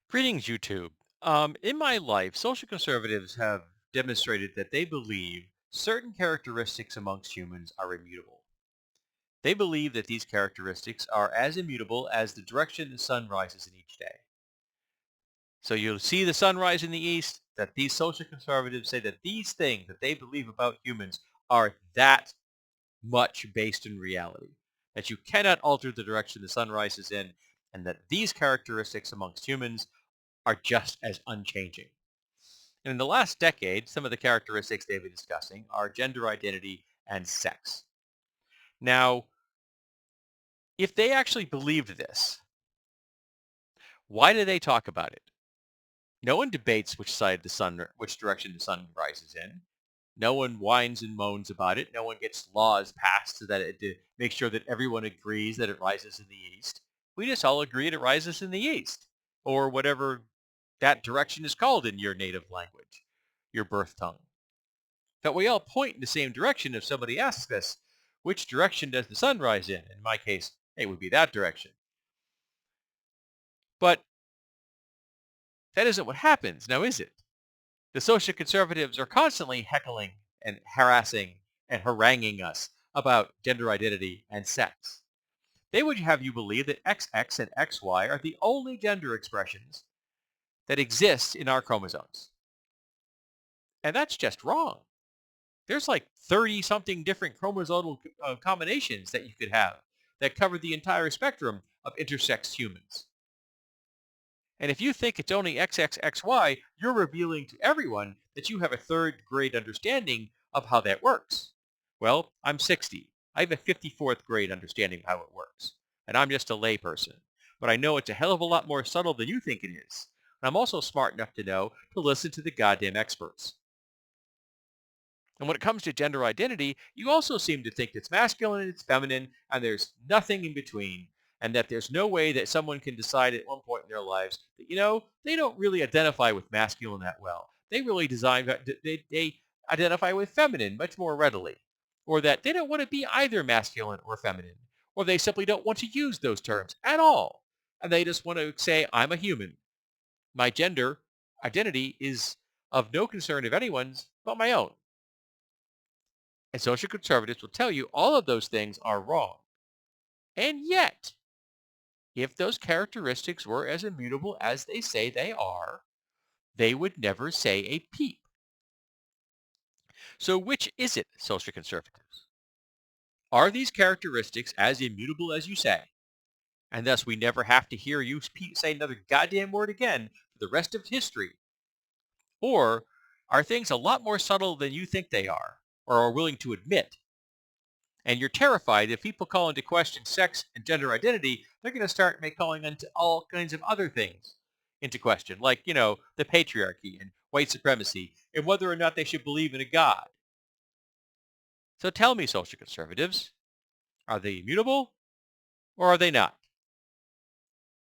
Greetings, YouTube. In my life, social conservatives have demonstrated that they believe certain characteristics amongst humans are immutable. They believe that these characteristics are as immutable as the direction the sun rises in each day. So you'll see the sun rise in the east, that these social conservatives say that these things that they believe about humans are that much based in reality, that you cannot alter the direction the sun rises in, and that these characteristics amongst humans are just as unchanging. And in the last decade, some of the characteristics they've been discussing are gender identity and sex. Now, if they actually believed this, why do they talk about it? No one debates which direction the sun rises in. No one whines and moans about it. No one gets laws passed so that to make sure that everyone agrees that it rises in the east. We just all agree it rises in the east, or whatever that direction is called in your native language, your birth tongue. But we all point in the same direction if somebody asks us, which direction does the sun rise in? In my case, it would be that direction. But that isn't what happens, now is it? The social conservatives are constantly heckling and harassing and haranguing us about gender identity and sex. They would have you believe that XX and XY are the only gender expressions that exist in our chromosomes. And that's just wrong. There's like 30 something different chromosomal combinations that you could have that cover the entire spectrum of intersex humans. And if you think it's only XXXY, you're revealing to everyone that you have a third grade understanding of how that works. Well, I'm 60. I have a 54th grade understanding of how it works. And I'm just a layperson. But I know it's a hell of a lot more subtle than you think it is. And I'm also smart enough to know to listen to the goddamn experts. And when it comes to gender identity, you also seem to think it's masculine and it's feminine, and there's nothing in between, and that there's no way that someone can decide at one point in their lives that, they don't really identify with masculine that well. They really they identify with feminine much more readily, or that they don't want to be either masculine or feminine, or they simply don't want to use those terms at all, and they just want to say, I'm a human. My gender identity is of no concern of anyone's but my own. And social conservatives will tell you all of those things are wrong. And yet, if those characteristics were as immutable as they say they are, they would never say a peep. So which is it, social conservatives? Are these characteristics as immutable as you say, and thus we never have to hear you say another goddamn word again for the rest of history? Or are things a lot more subtle than you think they are, or are willing to admit? And you're terrified if people call into question sex and gender identity, they're going to start calling into all kinds of other things into question, like, the patriarchy and white supremacy and whether or not they should believe in a god. So tell me, social conservatives, are they immutable or are they not?